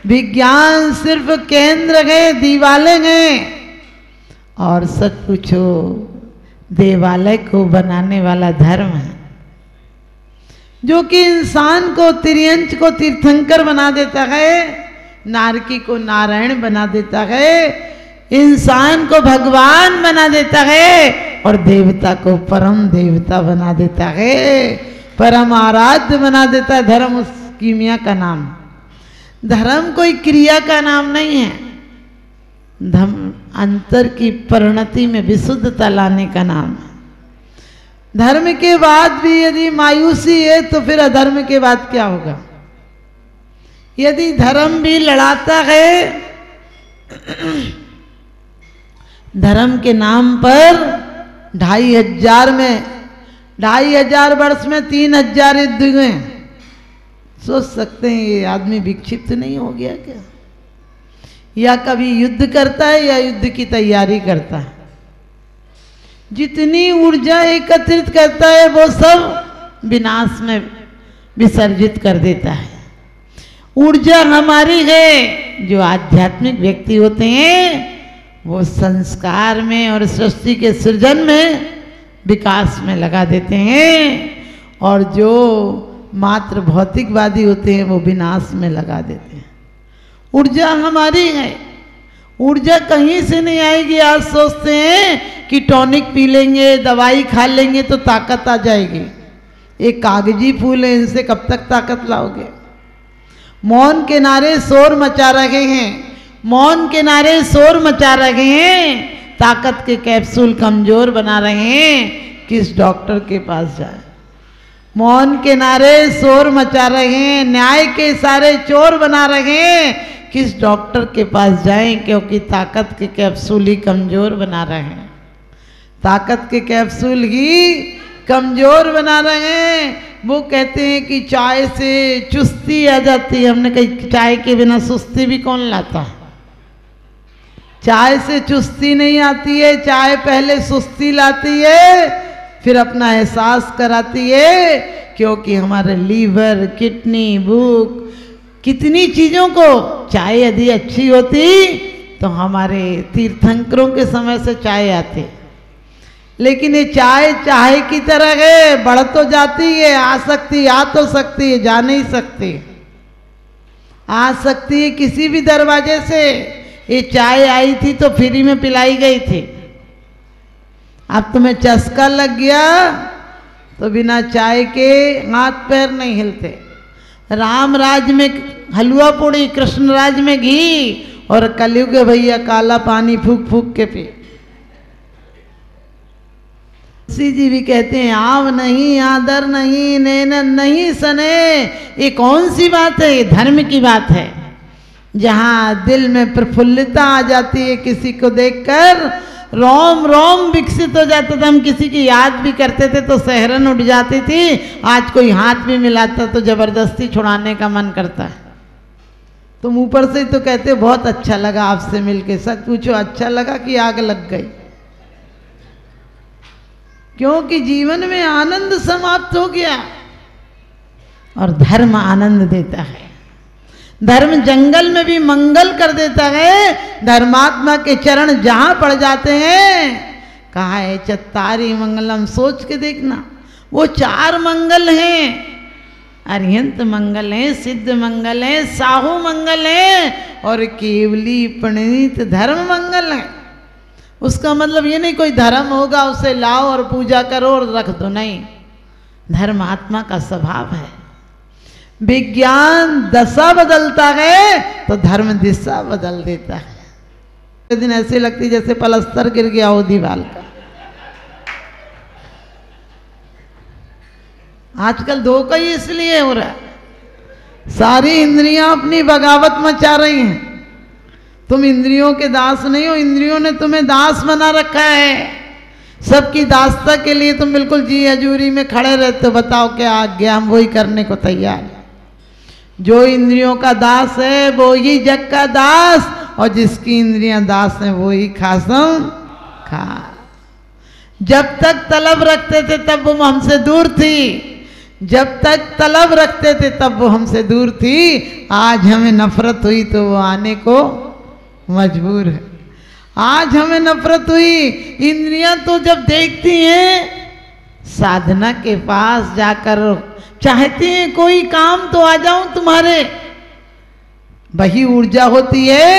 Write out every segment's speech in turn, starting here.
विज्ञान सिर्फ केंद्र है, दीवाले हैं, और सच पूछो देवालय को बनाने वाला धर्म है, जो कि इंसान को, तिर्यंच को तीर्थंकर बना देता है, नारकी को नारायण बना देता है, इंसान को भगवान बना देता है, और देवता को परम देवता बना देता है, परम आराध्य बना देता है। धर्म उस कीमिया का नाम। धर्म कोई क्रिया का नाम नहीं है, धर्म अंतर की परिणति में विशुद्धता लाने का नाम है। धर्म के बाद भी यदि मायूसी है तो फिर अधर्म के बाद क्या होगा? यदि धर्म भी लड़ाता है, धर्म के नाम पर 2500 वर्ष में 3000 युद्ध हुए। सोच सकते हैं ये आदमी विक्षिप्त नहीं हो गया क्या? या कभी युद्ध करता है या युद्ध की तैयारी करता है। जितनी ऊर्जा एकत्रित करता है वो सब विनाश में विसर्जित कर देता है। ऊर्जा हमारी है। जो आध्यात्मिक व्यक्ति होते हैं वो संस्कार में और सृष्टि के सृजन में, विकास में लगा देते हैं, और जो मात्र भौतिकवादी होते हैं वो विनाश में लगा देते हैं। ऊर्जा हमारी है, ऊर्जा कहीं से नहीं आएगी। आज सोचते हैं कि टॉनिक पी लेंगे, दवाई खा लेंगे तो ताकत आ जाएगी। एक कागजी फूल है, इनसे कब तक ताकत लाओगे? मौन के नारे शोर मचा रहे हैं, मौन के नारे शोर मचा रहे हैं, ताकत के कैप्सूल कमजोर बना रहे हैं। किस डॉक्टर के पास जाए? मौन के नारे शोर मचा रहे हैं, न्याय के सारे चोर बना रहे हैं। किस डॉक्टर के पास जाएं? क्योंकि ताकत के कैप्सूल ही कमजोर बना रहे हैं, ताकत के कैप्सूल ही कमजोर बना रहे हैं। वो कहते हैं कि चाय से चुस्ती आ जाती है। हमने कही चाय के बिना सुस्ती भी कौन लाता है? चाय से चुस्ती नहीं आती है, चाय पहले सुस्ती लाती है, फिर अपना एहसास कराती है। क्योंकि हमारे लीवर, किडनी, भूख, कितनी चीज़ों को चाय यदि अच्छी होती तो हमारे तीर्थंकरों के समय से चाय आती। लेकिन ये चाय चाय की तरह है, बढ़ तो जाती है, आ सकती, आ तो सकती है, जा नहीं सकती। आ सकती है किसी भी दरवाजे से। ये चाय आई थी तो फ्री में पिलाई गई थी। अब तुम्हें चस्का लग गया तो बिना चाय के हाथ पैर नहीं हिलते। राम राज में हलवा पूड़ी, कृष्ण राज में घी, और कलयुग भैया काला पानी फूक फूक के पी। तुलसी जी भी कहते हैं आव नहीं, आदर नहीं, नैनन नहीं सने। ये कौन सी बात है? ये धर्म की बात है। जहाँ दिल में प्रफुल्लता आ जाती है, किसी को देखकर रोम रोम विकसित हो जाता था। हम किसी की याद भी करते थे तो सहरन उठ जाती थी। आज कोई हाथ भी मिलाता तो जबरदस्ती छुड़ाने का मन करता है। तुम ऊपर से तो कहते बहुत अच्छा लगा आपसे मिलके। सच पूछो अच्छा लगा कि आग लग गई? क्योंकि जीवन में आनंद समाप्त हो गया और धर्म आनंद देता है। धर्म जंगल में भी मंगल कर देता है। धर्मात्मा के चरण जहां पड़ जाते हैं, कहा है चत्तारी मंगलम, सोच के देखना। वो 4 मंगल हैं। अरिहंत मंगल है, सिद्ध मंगल है, साहू मंगल है, और केवली प्रणीत धर्म मंगल है। उसका मतलब ये नहीं कोई धर्म होगा उसे लाओ और पूजा करो और रख दो, नहीं। धर्म आत्मा का स्वभाव है। विज्ञान दशा बदलता है तो धर्म दिशा बदल देता है। एक दिन ऐसे लगती जैसे पलस्तर गिर गया हो दीवार का। आजकल धोखा ही इसलिए हो रहा है, सारी इंद्रियां अपनी बगावत मचा रही हैं। तुम इंद्रियों के दास नहीं हो, इंद्रियों ने तुम्हें दास बना रखा है। सबकी दासता के लिए तुम बिल्कुल जी हजूरी में खड़े रहते हो। बताओ क्या आज्ञा, हम वही करने को तैयार हैं। जो इंद्रियों का दास है वो ही जग का दास, और जिसकी इंद्रियां दास हैं वो ही खासम खा। जब तक तलब रखते थे तब वो हमसे दूर थी। जब तक तलब रखते थे तब वो हमसे दूर थी, आज हमें नफरत हुई तो वो आने को मजबूर है। आज हमें नफरत हुई, इंद्रियां तो जब देखती हैं साधना के पास जाकर चाहती हैं कोई काम तो आ जाऊं तुम्हारे, वही ऊर्जा होती है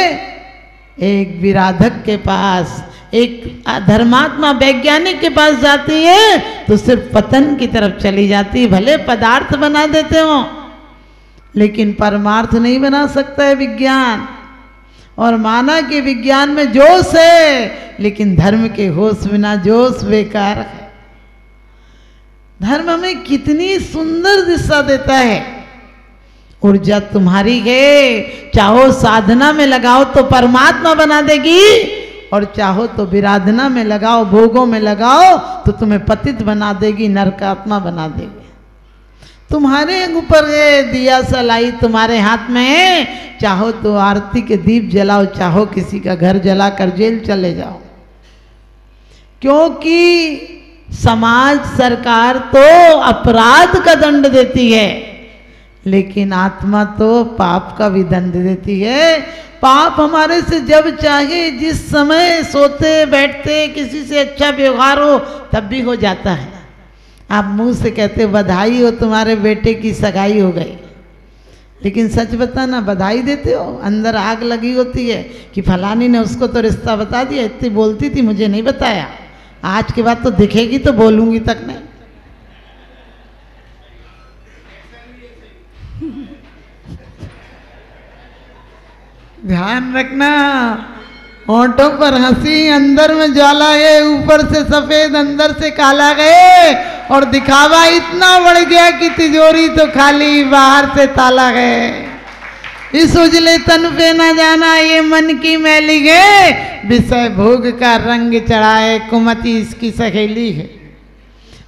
एक विराधक के पास, एक धर्मात्मा वैज्ञानिक के पास जाती है तो सिर्फ पतन की तरफ चली जाती है। भले पदार्थ बना देते हो लेकिन परमार्थ नहीं बना सकता है विज्ञान। और माना कि विज्ञान में जोश है लेकिन धर्म के होश बिना जोश बेकार है। धर्म हमें कितनी सुंदर दिशा देता है। ऊर्जा तुम्हारी है, चाहो साधना में लगाओ तो परमात्मा बना देगी, और चाहो तो विराधना में लगाओ, भोगों में लगाओ तो तुम्हें पतित बना देगी, नरकात्मा बना देगी। तुम्हारे ऊपर है, दिया सलाई तुम्हारे हाथ में है, चाहो तो आरती के दीप जलाओ, चाहो किसी का घर जलाकर जेल चले जाओ। क्योंकि समाज सरकार तो अपराध का दंड देती है लेकिन आत्मा तो पाप का भी दंड देती है। पाप हमारे से जब चाहे जिस समय सोते बैठते किसी से अच्छा व्यवहार हो तब भी हो जाता है। आप मुंह से कहते बधाई हो तुम्हारे बेटे की सगाई हो गई, लेकिन सच बताना बधाई देते हो, अंदर आग लगी होती है कि फलानी ने उसको तो रिश्ता बता दिया, इतनी बोलती थी मुझे नहीं बताया, आज के बाद तो दिखेगी तो बोलूंगी तक नहीं। ध्यान रखना, होंठों पर हंसी, अंदर में ज्वाला है, ऊपर से सफेद अंदर से काला गए, और दिखावा इतना बढ़ गया कि तिजोरी तो खाली बाहर से ताला गए। इस उजले तन पे न जाना ये मन की मैली है, विषय भोग का रंग चढ़ाए कुमति इसकी सहेली है।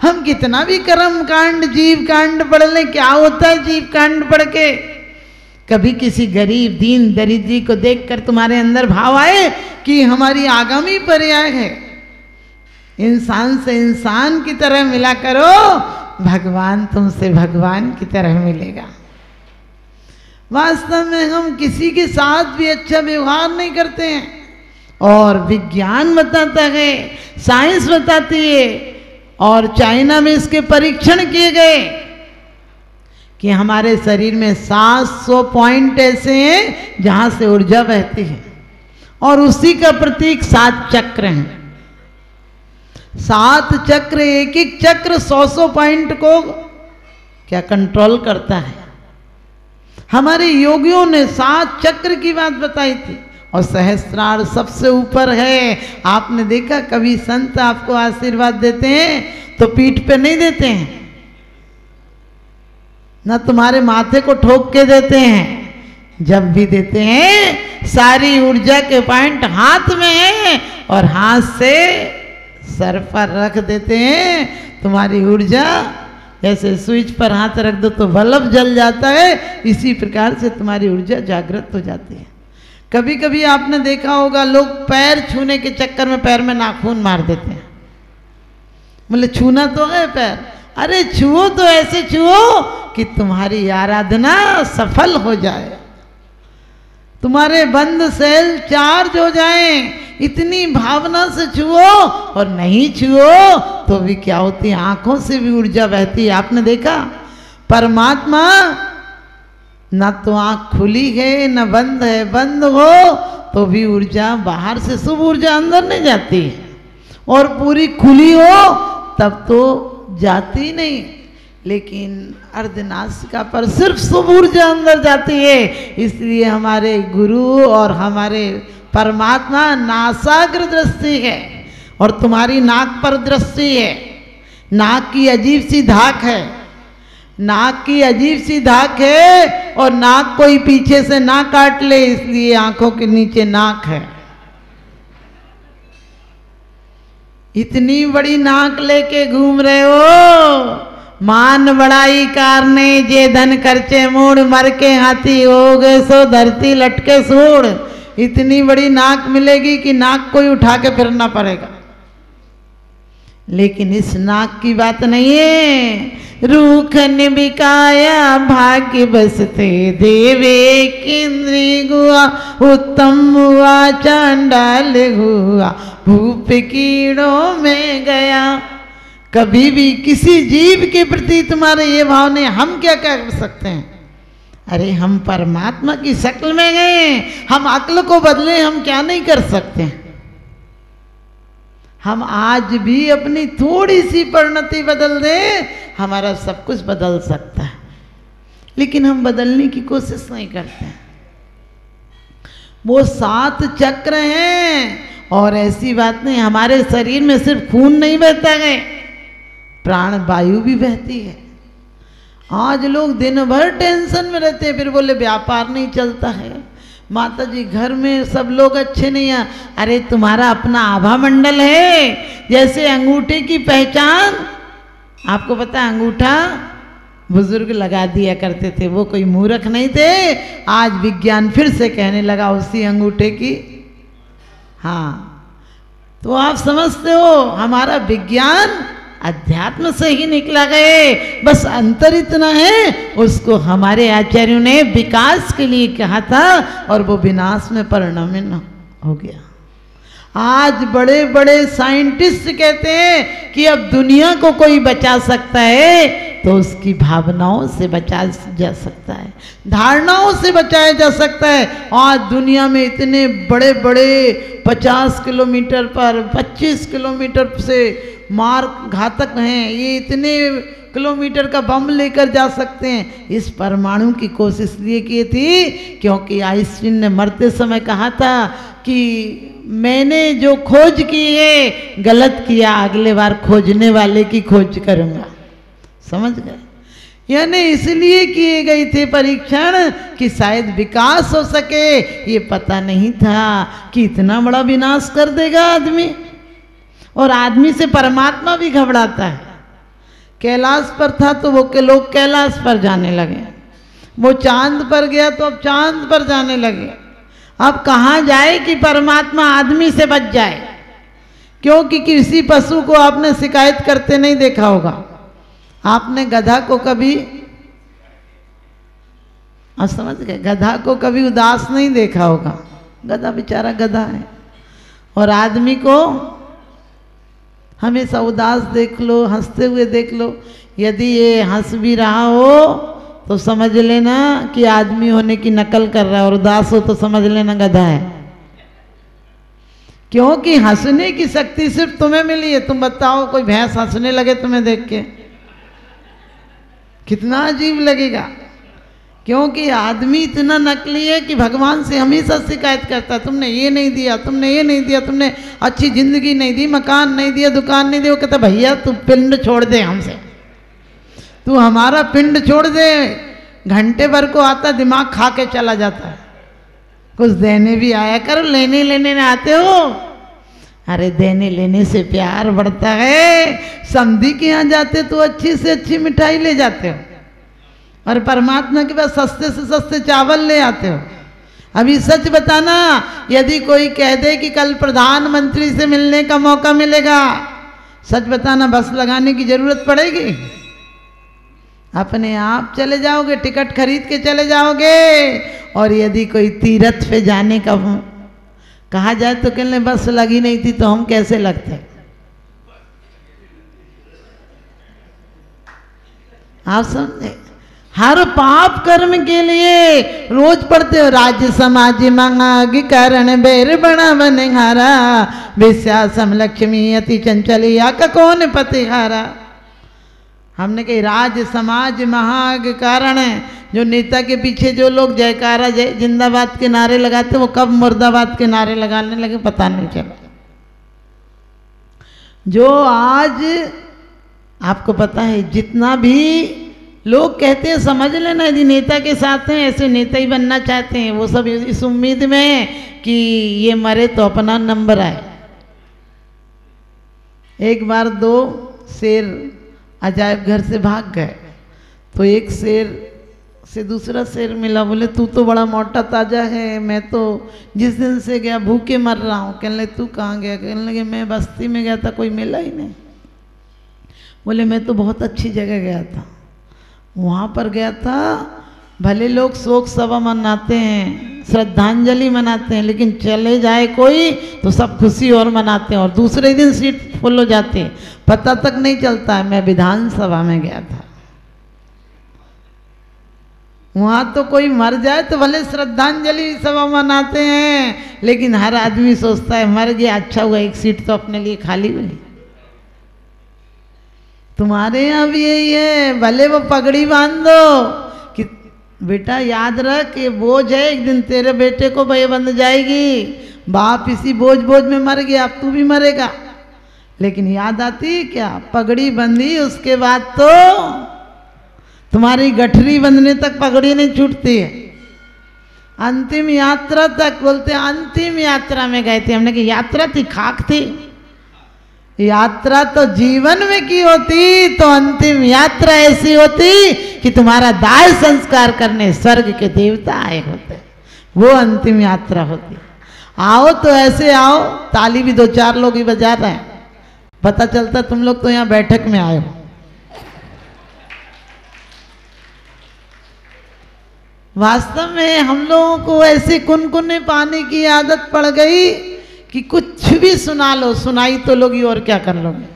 हम कितना भी कर्म कांड जीव कांड पढ़ लें, क्या होता है जीव कांड पढ़ के? कभी किसी गरीब दीन दरिद्री को देखकर तुम्हारे अंदर भाव आए कि हमारी आगामी पर्याय है, इंसान से इंसान की तरह मिला करो, भगवान तुमसे भगवान की तरह मिलेगा। वास्तव में हम किसी के साथ भी अच्छा व्यवहार नहीं करते हैं, और विज्ञान बताता है, साइंस बताती है, और चाइना में इसके परीक्षण किए गए कि हमारे शरीर में 700 पॉइंट ऐसे हैं जहां से ऊर्जा बहती है, और उसी का प्रतीक 7 चक्र हैं। 7 चक्र, एक एक चक्र 100 पॉइंट को क्या कंट्रोल करता है। हमारे योगियों ने 7 चक्र की बात बताई थी, और सहस्त्रार सबसे ऊपर है। आपने देखा कभी संत आपको आशीर्वाद देते हैं तो पीठ पे नहीं देते हैं, ना तुम्हारे माथे को ठोक के देते हैं, जब भी देते हैं सारी ऊर्जा के पॉइंट हाथ में है, और हाथ से सर पर रख देते हैं। तुम्हारी ऊर्जा जैसे स्विच पर हाथ रख दो तो बल्ब जल जाता है, इसी प्रकार से तुम्हारी ऊर्जा जागृत हो जाती है। कभी कभी आपने देखा होगा लोग पैर छूने के चक्कर में पैर में नाखून मार देते हैं, मतलब छूना तो है पैर, अरे छुओ तो ऐसे छुओ कि तुम्हारी आराधना सफल हो जाए, तुम्हारे बंद सेल चार्ज हो जाएं, इतनी भावना से छुओ। और नहीं छुओ तो भी क्या होती है, आंखों से भी ऊर्जा बहती है। आपने देखा परमात्मा ना तो आंख खुली है न बंद है, बंद हो तो भी ऊर्जा बाहर से शुभ ऊर्जा अंदर नहीं जाती है, और पूरी खुली हो तब तो जाती नहीं, लेकिन अर्धनासिका पर सिर्फ शुभ ऊर्जा अंदर जाती है। इसलिए हमारे गुरु और हमारे परमात्मा नासाग्र दृष्टि है, और तुम्हारी नाक पर दृष्टि है। नाक की अजीब सी धाक है, नाक की अजीब सी धाक है, और नाक कोई पीछे से ना काट ले, इसलिए आंखों के नीचे नाक है। इतनी बड़ी नाक लेके घूम रहे हो, मान बड़ाई कारने जे धन खर्चे मूड, मर के हाथी हो गए सो धरती लटके सूड़। इतनी बड़ी नाक मिलेगी कि नाक कोई उठा के फिरना पड़ेगा। लेकिन इस नाक की बात नहीं है। रूखन बिकाया भाग्य बसते देवे केंद्री गुआ, उत्तम हुआ चांडाल हुआ भूप कीड़ों में गया। कभी भी किसी जीव के प्रति तुम्हारे ये भाव नहीं, हम क्या कर सकते हैं? अरे हम परमात्मा की शक्ल में गए, हम अक्ल को बदले, हम क्या नहीं कर सकते? हम आज भी अपनी थोड़ी सी परिणति बदल दें, हमारा सब कुछ बदल सकता है, लेकिन हम बदलने की कोशिश नहीं करते। वो 7 चक्र हैं, और ऐसी बात नहीं, हमारे शरीर में सिर्फ खून नहीं बहता है, प्राण वायु भी बहती है। आज लोग दिन भर टेंशन में रहते हैं, फिर बोले व्यापार नहीं चलता है, माता जी घर में सब लोग अच्छे नहीं हैं। अरे तुम्हारा अपना आभा मंडल है, जैसे अंगूठे की पहचान, आपको पता है अंगूठा बुजुर्ग लगा दिया करते थे, वो कोई मूर्ख नहीं थे। आज विज्ञान फिर से कहने लगा उसी अंगूठे की। हाँ, तो आप समझते हो हमारा विज्ञान अध्यात्म से ही निकला गए, बस अंतर इतना है, उसको हमारे आचार्यों ने विकास के लिए कहा था और वो विनाश में परिणमित हो गया। आज बड़े बड़े साइंटिस्ट कहते हैं कि अब दुनिया को कोई बचा सकता है तो उसकी भावनाओं से बचा जा सकता है, धारणाओं से बचाया जा सकता है। आज दुनिया में इतने बड़े बड़े 50 किलोमीटर पर 25 किलोमीटर से मार घातक हैं, ये इतने किलोमीटर का बम लेकर जा सकते हैं। इस परमाणु की कोशिश लिए की थी क्योंकि आइंस्टीन ने मरते समय कहा था कि मैंने जो खोज की है गलत किया, अगले बार खोजने वाले की खोज करूंगा। समझ गए? यानी इसलिए किए गए थे परीक्षण कि शायद विकास हो सके। ये पता नहीं था कि इतना बड़ा विनाश कर देगा आदमी, और आदमी से परमात्मा भी घबराता है। कैलाश पर था तो वो के लोग कैलाश पर जाने लगे, वो चांद पर गया तो अब चांद पर जाने लगे। अब कहाँ जाए कि परमात्मा आदमी से बच जाए? क्योंकि किसी पशु को आपने शिकायत करते नहीं देखा होगा। आपने गधा को कभी, आप समझ गए, गधा को कभी उदास नहीं देखा होगा। गधा बेचारा गधा है, और आदमी को हमेशा उदास देख लो, हंसते हुए देख लो। यदि ये हंस भी रहा हो तो समझ लेना कि आदमी होने की नकल कर रहा है, और उदास हो तो समझ लेना गधा है। क्योंकि हंसने की शक्ति सिर्फ तुम्हें मिली है। तुम बताओ कोई भैंस हंसने लगे तुम्हें देख के, कितना अजीब लगेगा। क्योंकि आदमी इतना नकली है कि भगवान से हमेशा शिकायत करता है, तुमने ये नहीं दिया, तुमने ये नहीं दिया, तुमने अच्छी जिंदगी नहीं दी, मकान नहीं दिया, दुकान नहीं दी। वो कहता भैया तू पिंड छोड़ दे हमसे, तू हमारा पिंड छोड़ दे। घंटे भर को आता, दिमाग खा के चला जाता है। कुछ देने भी आया करो, लेने लेने न आते हो। अरे देने लेने से प्यार बढ़ता है। समधी के यहाँ जाते तो अच्छी से अच्छी मिठाई ले जाते हो, और परमात्मा के पास सस्ते से सस्ते चावल ले आते हो। अभी सच बताना, यदि कोई कह दे कि कल प्रधानमंत्री से मिलने का मौका मिलेगा, सच बताना बस लगाने की जरूरत पड़ेगी? अपने आप चले जाओगे, टिकट खरीद के चले जाओगे। और यदि कोई तीर्थ पे जाने का कहा जाए तो कहने बस लगी नहीं थी, तो हम कैसे लगते? आप समझे? हर पाप कर्म के लिए रोज पढ़ते हो, राज्य समाज मांग कारण बेर बना बनिहारा, विश्वासम लक्ष्मी अति चंचलिया का कौन पतिहारा। हमने कही राज समाज महाग कारण है। जो नेता के पीछे जो लोग जयकारा जय जिंदाबाद के नारे लगाते, वो कब मुर्दाबाद के नारे लगाने लगे पता नहीं चला। जो आज आपको पता है, जितना भी लोग कहते हैं, समझ लेना यदि नेता के साथ हैं, ऐसे नेता ही बनना चाहते हैं। वो सब इस उम्मीद में है कि ये मरे तो अपना नंबर आए। एक बार 2 शेर अजायब घर से भाग गए, तो एक शेर से दूसरा शेर मिला, बोले तू तो बड़ा मोटा ताजा है, मैं तो जिस दिन से गया भूखे मर रहा हूँ। कहने लगे तू कहाँ गया? कहने लगे मैं बस्ती में गया था, कोई मिला ही नहीं। बोले मैं तो बहुत अच्छी जगह गया था, वहाँ पर गया था, भले लोग शोक सभा मनाते हैं, श्रद्धांजलि मनाते हैं, लेकिन चले जाए कोई तो सब खुशी और मनाते हैं और दूसरे दिन सीट फुल हो जाती है, पता तक नहीं चलता है। मैं विधानसभा में गया था, वहाँ तो कोई मर जाए तो भले श्रद्धांजलि सभा मनाते हैं, लेकिन हर आदमी सोचता है मर गया अच्छा हुआ, एक सीट तो अपने लिए खाली हुई। तुम्हारे यहाँ भी यही है, भले वो पगड़ी बांध दो कि बेटा याद रख ये बोझ है, एक दिन तेरे बेटे को भय बंध जाएगी, बाप इसी बोझ बोझ में मर गया, अब तू भी मरेगा। लेकिन याद आती क्या, पगड़ी बंधी उसके बाद तो तुम्हारी गठरी बंधने तक पगड़ी नहीं छूटती है, अंतिम यात्रा तक। बोलते अंतिम यात्रा में गए थे, हमने कहा यात्रा थी खाक थी, यात्रा तो जीवन में की होती तो अंतिम यात्रा ऐसी होती कि तुम्हारा दाह संस्कार करने स्वर्ग के देवता आए होते, वो अंतिम यात्रा होती। आओ तो ऐसे आओ, ताली भी 2-4 लोग ही बजा रहे हैं, पता चलता तुम लोग तो यहाँ बैठक में आए हो। वास्तव में हम लोगों को ऐसे कुनकुने पानी की आदत पड़ गई कि कुछ भी सुना लो, सुनाई तो लोगी और क्या कर लोगे।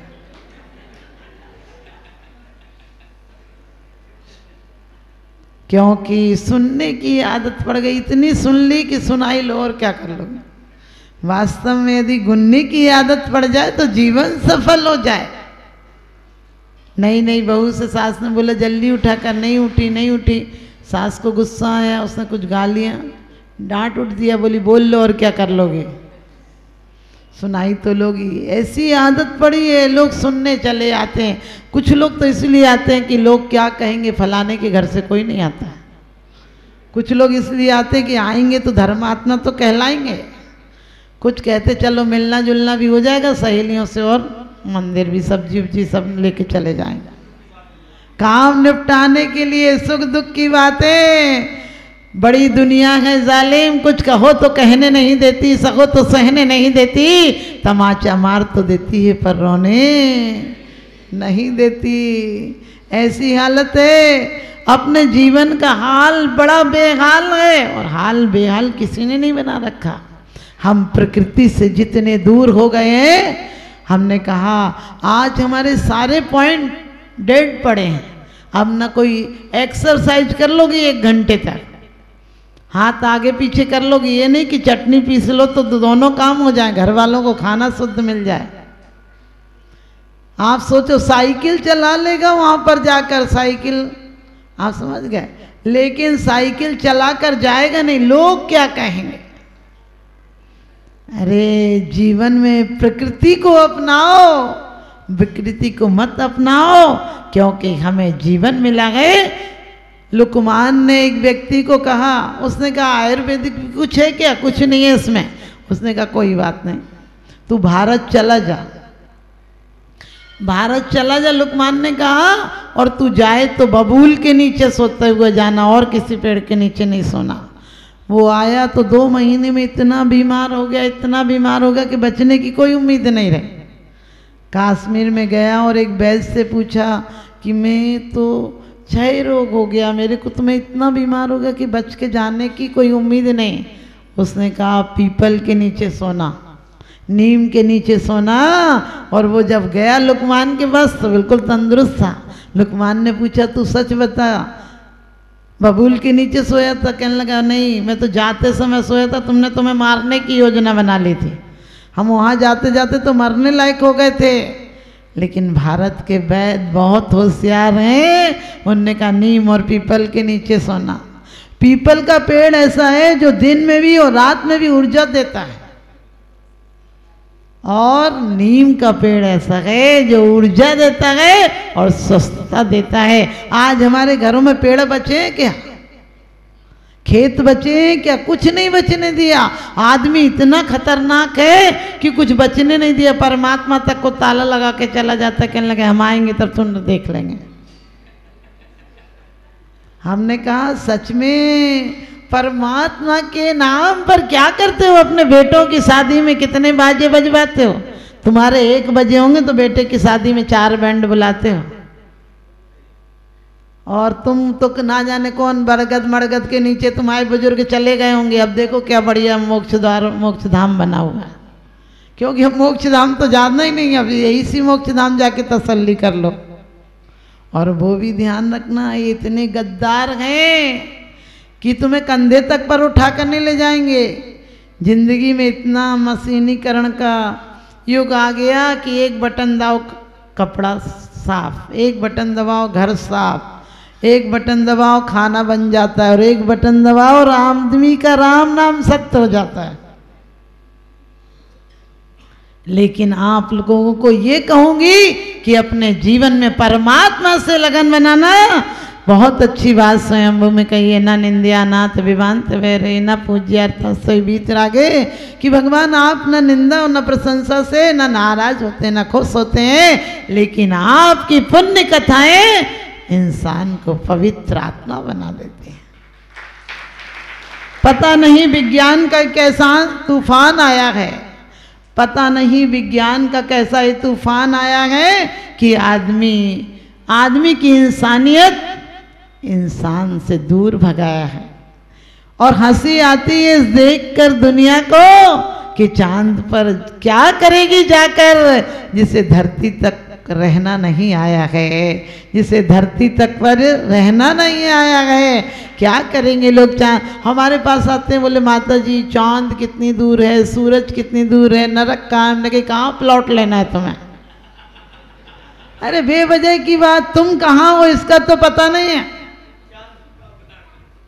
क्योंकि सुनने की आदत पड़ गई, इतनी सुन ली कि सुनाई लो और क्या कर लोगे। वास्तव में यदि गुनने की आदत पड़ जाए तो जीवन सफल हो जाए। नई बहू से सास ने बोला जल्दी उठा कर, नहीं उठी। सास को गुस्सा आया, उसने कुछ गालियाँ डांट उठ दिया, बोली बोल लो और क्या कर लोगे, सुनाई तो लोगी। ऐसी आदत पड़ी है, लोग सुनने चले आते हैं। कुछ लोग तो इसलिए आते हैं कि लोग क्या कहेंगे, फलाने के घर से कोई नहीं आता। कुछ लोग इसलिए आते हैं कि आएंगे तो धर्मात्मा तो कहलाएंगे। कुछ कहते चलो मिलना जुलना भी हो जाएगा सहेलियों से, और मंदिर भी सब्जी उब्जी सब लेके चले जाएंगे। काम निपटाने के लिए सुख दुख की बातें, बड़ी दुनिया है जालिम, कुछ कहो तो कहने नहीं देती, सहो तो सहने नहीं देती, तमाचा मार तो देती है पर रोने नहीं देती। ऐसी हालत है, अपने जीवन का हाल बड़ा बेहाल है, और हाल बेहाल किसी ने नहीं बना रखा। हम प्रकृति से जितने दूर हो गए हैं, हमने कहा आज हमारे सारे पॉइंट डेड पड़े हैं, अब ना कोई एक्सरसाइज कर लोगी 1 घंटे तक, हाथ आगे पीछे कर लोगी, ये नहीं कि चटनी पीस लो तो दोनों काम हो जाए, घर वालों को खाना शुद्ध मिल जाए। आप सोचो साइकिल चला लेगा वहां पर जाकर, साइकिल आप समझ गए, लेकिन साइकिल चलाकर जाएगा नहीं, लोग क्या कहेंगे। अरे जीवन में प्रकृति को अपनाओ, विकृति को मत अपनाओ, क्योंकि हमें जीवन मिला है। लुकमान ने एक व्यक्ति को कहा, उसने कहा आयुर्वेदिक कुछ है क्या, कुछ नहीं है इसमें। उसने कहा कोई बात नहीं, तू भारत चला जा, भारत चला जा, लुकमान ने कहा, और तू जाए तो बबूल के नीचे सोते हुए जाना, और किसी पेड़ के नीचे नहीं सोना। वो आया तो 2 महीने में इतना बीमार हो गया, इतना बीमार हो गया कि बचने की कोई उम्मीद नहीं रही। कश्मीर में गया और एक वैद्य से पूछा कि मैं तो क्षय रोग हो गया, मेरे को तो मैं इतना बीमार हो गया कि बच के जाने की कोई उम्मीद नहीं। उसने कहा पीपल के नीचे सोना, नीम के नीचे सोना। और वो जब गया लुकमान के पास तो बिल्कुल तंदुरुस्त था। लुकमान ने पूछा तू सच बता, बबूल के नीचे सोया था? कहने लगा नहीं, मैं तो जाते समय सोया था, तुमने तुम्हें मारने की योजना बना ली थी, हम वहाँ जाते जाते तो मरने लायक हो गए थे। लेकिन भारत के वैद्य बहुत होशियार हैं, उनने कहा नीम और पीपल के नीचे सोना। पीपल का पेड़ ऐसा है जो दिन में भी और रात में भी ऊर्जा देता है, और नीम का पेड़ ऐसा है जो ऊर्जा देता है और स्वस्थता देता है। आज हमारे घरों में पेड़ बचे हैं क्या? खेत बचे हैं क्या? कुछ नहीं बचने दिया। आदमी इतना खतरनाक है कि कुछ बचने नहीं दिया। परमात्मा तक को ताला लगा के चला जाता, कहने लगे हम आएंगे तब तुम देख लेंगे। हमने कहा सच में परमात्मा के नाम पर क्या करते हो? अपने बेटों की शादी में कितने बाजे बजवाते हो? तुम्हारे 1 बजे होंगे तो बेटे की शादी में 4 बैंड बुलाते हो, और तुम तो ना जाने कौन बरगद मरगद के नीचे तुम्हारे बुजुर्ग चले गए होंगे। अब देखो क्या बढ़िया मोक्ष द्वार मोक्ष धाम बना हुआ है, क्योंकि अब मोक्ष धाम तो जाना ही नहीं, अब यही सी मोक्ष धाम जाके तसल्ली कर लो। और वो भी ध्यान रखना, ये इतने गद्दार हैं कि तुम्हें कंधे तक पर उठा कर नहीं ले जाएंगे। जिंदगी में इतना मशीनीकरण का युग आ गया कि एक बटन दबाओ कपड़ा साफ, एक बटन दबाओ घर साफ, एक बटन दबाओ खाना बन जाता है, और एक बटन दबाओ और आदमी का राम नाम सत्य हो जाता है। लेकिन आप लोगों को ये कहूंगी कि अपने जीवन में परमात्मा से लगन बनाना। बहुत अच्छी बात स्वयंभू में कही है, न निंद्या नाथ विवांत वैरे न पूज्यार्थ सोई बीतरागे, कि भगवान आप न निंदा और न प्रशंसा से न नाराज होते न खुश होते हैं, लेकिन आपकी पुण्य कथाएं इंसान को पवित्र आत्मा बना देती हैं। पता नहीं विज्ञान का कैसा तूफान आया है, पता नहीं विज्ञान का कैसा ये तूफान आया है कि आदमी की इंसानियत इंसान से दूर भगाया है। और हंसी आती है देखकर दुनिया को कि चांद पर क्या करेगी जाकर, जिसे धरती तक रहना नहीं आया है, जिसे धरती तक पर रहना नहीं आया है। क्या करेंगे लोग? चांद हमारे पास आते हैं, बोले माता जी चांद कितनी दूर है, सूरज कितनी दूर है, नरक कहाँ? हमने कहा प्लॉट लेना है तुम्हें? अरे बेवजह की बात, तुम कहाँ हो इसका तो पता नहीं है।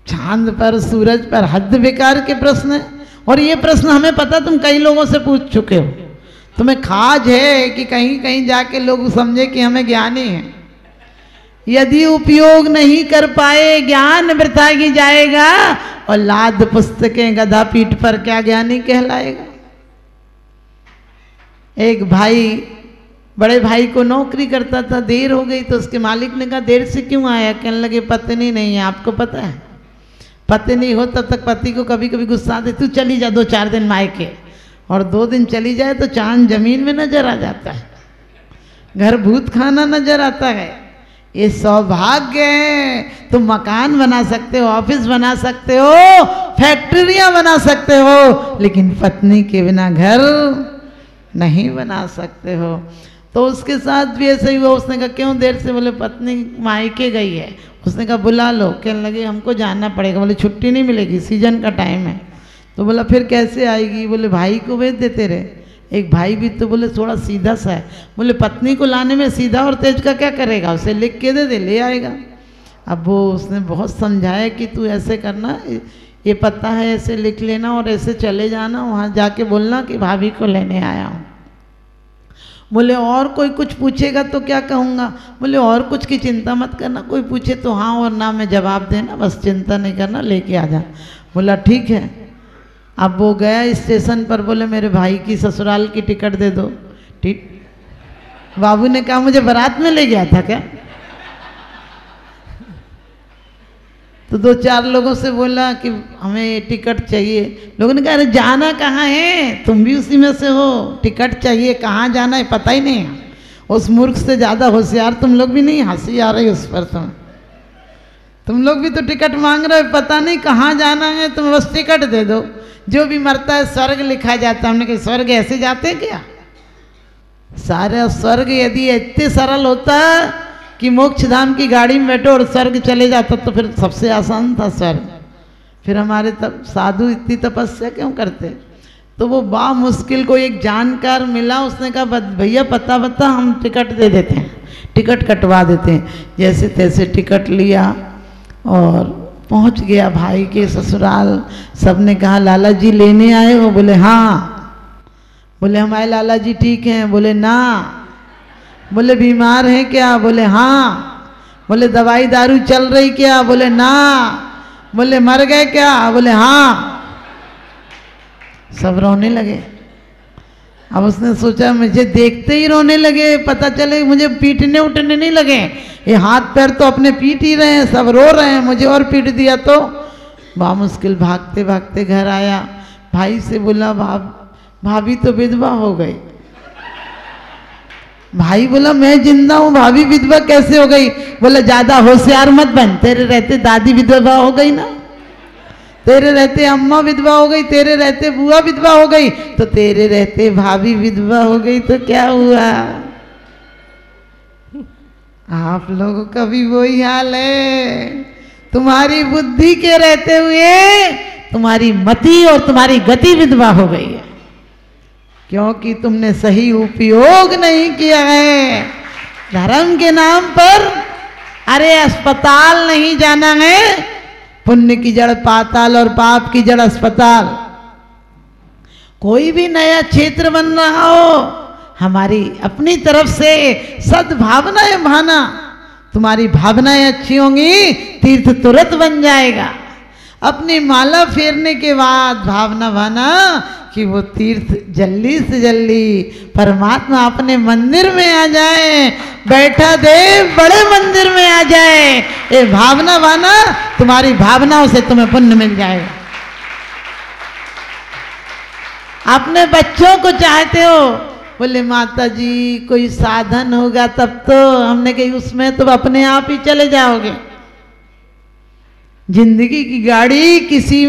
चांद पर सूरज पर, हद बेकार के प्रश्न है। और ये प्रश्न हमें पता, तुम कई लोगों से पूछ चुके हो। तुम्हें खाज है कि कहीं कहीं जाके लोग समझे कि हमें ज्ञानी है। यदि उपयोग नहीं कर पाए ज्ञान वृथा ही जाएगा, और लाद पुस्तकें गधा पीठ पर क्या ज्ञानी कहलाएगा। एक भाई बड़े भाई को नौकरी करता था, देर हो गई तो उसके मालिक ने कहा देर से क्यों आया? कहने लगे पत्नी नहीं है। आपको पता है पत्नी हो तब तक पति को कभी कभी गुस्सा आते, तू चली जा 2-4 दिन मायके, और 2 दिन चली जाए तो चांद जमीन में नजर आ जाता है, घर भूत खाना नजर आता है। ये सौभाग्य है। तुम मकान बना सकते हो, ऑफिस बना सकते हो, फैक्ट्रियां बना सकते हो, लेकिन पत्नी के बिना घर नहीं बना सकते हो। तो उसके साथ भी ऐसा ही हुआ। उसने कहा क्यों देर से? बोले पत्नी मायके गई है। उसने कहा बुला लो। कहने लगे हमको जाना पड़ेगा। बोले छुट्टी नहीं मिलेगी, सीजन का टाइम है। तो बोला फिर कैसे आएगी? बोले भाई को भेज देते रहे। एक भाई भी तो बोले थोड़ा सीधा सा है। बोले पत्नी को लाने में सीधा और तेज का क्या करेगा? उसे लिख के दे ले आएगा। अब वो उसने बहुत समझाया कि तू ऐसे करना, ये पता है ऐसे लिख लेना और ऐसे चले जाना, वहाँ जाके बोलना कि भाभी को लेने आया हूँ। बोले और कोई कुछ पूछेगा तो क्या कहूँगा? बोले और कुछ की चिंता मत करना, कोई पूछे तो हाँ और ना में जवाब देना, बस चिंता नहीं करना, लेके आ जा। बोला ठीक है। अब वो गया स्टेशन पर, बोले मेरे भाई की ससुराल की टिकट दे दो। ठीक। बाबू ने कहा मुझे बारात में ले गया था क्या? तो 2-4 लोगों से बोला कि हमें टिकट चाहिए। लोगों ने कहा अरे जाना कहाँ है? तुम भी उसी में से हो, टिकट चाहिए, कहाँ जाना है पता ही नहीं। उस मूर्ख से ज़्यादा होशियार तुम लोग भी नहीं। हंसी आ रही उस पर। तुम लोग भी तो टिकट मांग रहे हो, पता नहीं कहाँ जाना है, तुम बस टिकट दे दो। जो भी मरता है स्वर्ग लिखा जाता है। हमने कहा स्वर्ग ऐसे जाते हैं क्या? सारा स्वर्ग यदि इतने सरल होता कि मोक्ष धाम की गाड़ी में बैठो और स्वर्ग चले जाता तो फिर सबसे आसान था स्वर्ग। फिर हमारे तब साधु इतनी तपस्या क्यों करते? तो वो बा मुश्किल को एक जानकार मिला। उसने कहा भैया पता बता, हम टिकट दे देते हैं, टिकट कटवा देते हैं। जैसे तैसे टिकट लिया और पहुंच गया भाई के ससुराल। सबने कहा लाला जी लेने आए हो? बोले हाँ। बोले हमारे लाला जी ठीक हैं? बोले ना। बोले बीमार हैं क्या? बोले हाँ। बोले दवाई दारू चल रही क्या? बोले ना। बोले मर गए क्या? बोले हाँ। सब रोने लगे। अब उसने सोचा मुझे देखते ही रोने लगे, पता चले मुझे पीटने उठने नहीं लगे, ये हाथ पैर तो अपने पीट ही रहे हैं, सब रो रहे हैं, मुझे और पीट दिया तो। बामुश्किल भागते भागते घर आया। भाई से बोला भाभी तो विधवा हो गई। भाई बोला मैं जिंदा हूँ, भाभी विधवा कैसे हो गई? बोला ज्यादा होशियार मत बन, तेरे रहते दादी विधवा हो गई ना, तेरे रहते अम्मा विधवा हो गई, तेरे रहते बुआ विधवा हो गई, तो तेरे रहते भाभी विधवा हो गई तो क्या हुआ? आप लोगों का भी वही हाल है। तुम्हारी बुद्धि के रहते हुए तुम्हारी मति और तुम्हारी गति विधवा हो गई है, क्योंकि तुमने सही उपयोग नहीं किया है। धर्म के नाम पर अरे अस्पताल नहीं जाना है, पुण्य की जड़ पाताल और पाप की जड़ अस्पताल। कोई भी नया क्षेत्र बन रहा हो, हमारी अपनी तरफ से सद्भावनाएं भाना, तुम्हारी भावनाएं अच्छी होंगी, तीर्थ तुरंत बन जाएगा। अपनी माला फेरने के बाद भावना भाना कि वो तीर्थ जल्दी से जल्दी परमात्मा अपने मंदिर में आ जाए, बैठा देव बड़े मंदिर में आ जाए। ये भावना भाना, तुम्हारी भावनाओं से तुम्हें पुण्य मिल जाएगा। अपने बच्चों को चाहते हो, बोले माता जी कोई साधन होगा तब तो, हमने कही उसमें तो अपने आप ही चले जाओगे। जिंदगी की गाड़ी किसी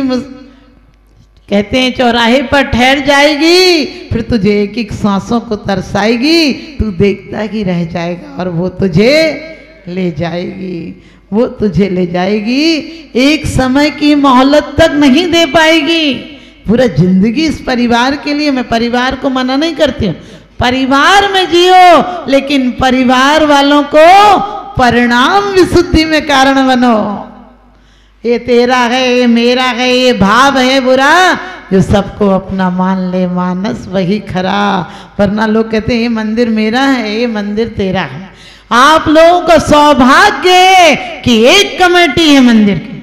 कहते हैं चौराहे पर ठहर जाएगी, फिर तुझे एक एक सांसों को तरसाएगी, तू देखता ही रह जाएगा और वो तुझे ले जाएगी, वो तुझे ले जाएगी। एक समय की मोहलत तक नहीं दे पाएगी। पूरा जिंदगी इस परिवार के लिए, मैं परिवार को मना नहीं करती हूँ, परिवार में जियो, लेकिन परिवार वालों को परिणाम विशुद्धि में कारण बनो। ये तेरा है, ये मेरा है, ये भाव है बुरा, जो सबको अपना मान ले मानस वही खरा। वरना लोग कहते हैं ये मंदिर मेरा है, ये मंदिर तेरा है। आप लोगों का सौभाग्य है कि एक कमेटी है मंदिर की,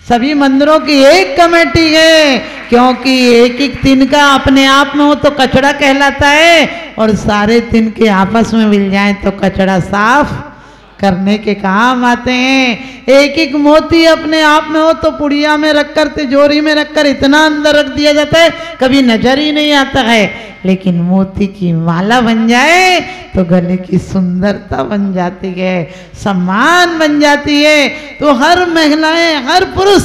सभी मंदिरों की एक कमेटी है, क्योंकि एक एक तिनका अपने आप में हो तो कचड़ा कहलाता है, और सारे तिनके आपस में मिल जाएं तो कचड़ा साफ करने के काम आते हैं। एक एक मोती अपने आप में हो तो पुड़िया में रखकर, तिजोरी में रखकर इतना अंदर रख दिया जाता है, कभी नजर ही नहीं आता है। लेकिन मोती की माला बन जाए तो गले की सुंदरता बन जाती है, सम्मान बन जाती है। तो हर महिलाएं, हर पुरुष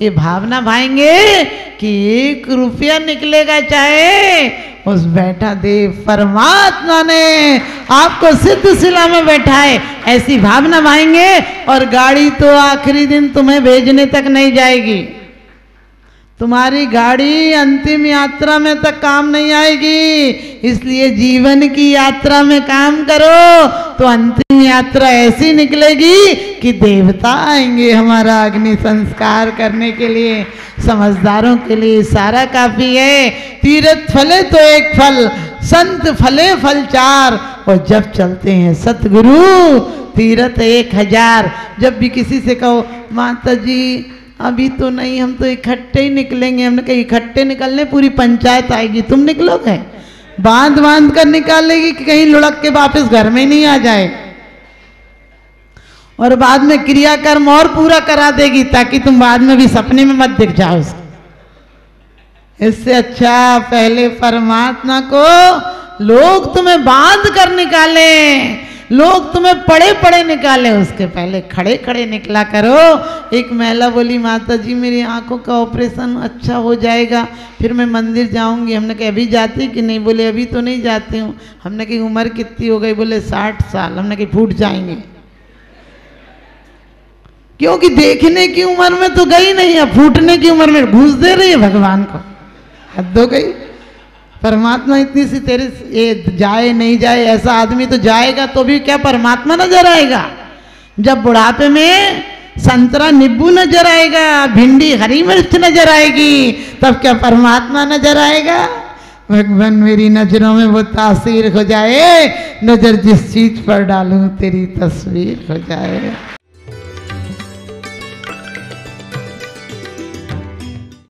ये भावना भाएंगे कि 1 रुपया निकलेगा, चाहे उस बैठा देव परमात्मा ने आपको सिद्ध शिला में बैठाए, ऐसी भावना भाएंगे। और गाड़ी तो आखिरी दिन तुम्हें भेजने तक नहीं जाएगी, तुम्हारी गाड़ी अंतिम यात्रा में तक काम नहीं आएगी। इसलिए जीवन की यात्रा में काम करो तो अंतिम यात्रा ऐसी निकलेगी कि देवता आएंगे हमारा अग्नि संस्कार करने के लिए। समझदारों के लिए सारा काफी है। तीर्थ फले तो एक फल, संत फले फल 4, और जब चलते हैं सतगुरु तीर्थ 1000। जब भी किसी से कहो माता जी अभी तो नहीं, हम तो इकट्ठे ही निकलेंगे, हमने कहा इकट्ठे निकलने पूरी पंचायत आएगी, तुम निकलोगे? बांध बांध कर निकालेगी कि कहीं लुढ़क के वापस घर में नहीं आ जाए, और बाद में क्रियाकर्म और पूरा करा देगी ताकि तुम बाद में भी सपने में मत दिख जाओ। इससे अच्छा पहले परमात्मा को लोग तुम्हें बांध कर निकाले, लोग तुम्हें पड़े पड़े निकाले, उसके पहले खड़े खड़े निकला करो। एक महिला बोली माता जी मेरी आंखों का ऑपरेशन अच्छा हो जाएगा, फिर मैं मंदिर जाऊंगी। हमने कहा अभी जाती कि नहीं? बोले अभी तो नहीं जाती हूँ। हमने कहा उम्र कितनी हो गई? बोले 60 साल। हमने कहा फूट जाएंगे, क्योंकि देखने की उम्र में तो गई नहीं है, फूटने की उम्र में घूस दे रही है भगवान को। हद हो गई। परमात्मा इतनी सी तेरे ये जाए नहीं जाए, ऐसा आदमी तो जाएगा तो भी क्या परमात्मा नजर आएगा? जब बुढ़ापे में संतरा नींबू नजर आएगा, भिंडी हरी मिर्च नजर आएगी, तब क्या परमात्मा नजर आएगा? भगवान मेरी नजरों में वो तासीर हो जाए, नजर जिस चीज पर डालूं तेरी तस्वीर हो जाए।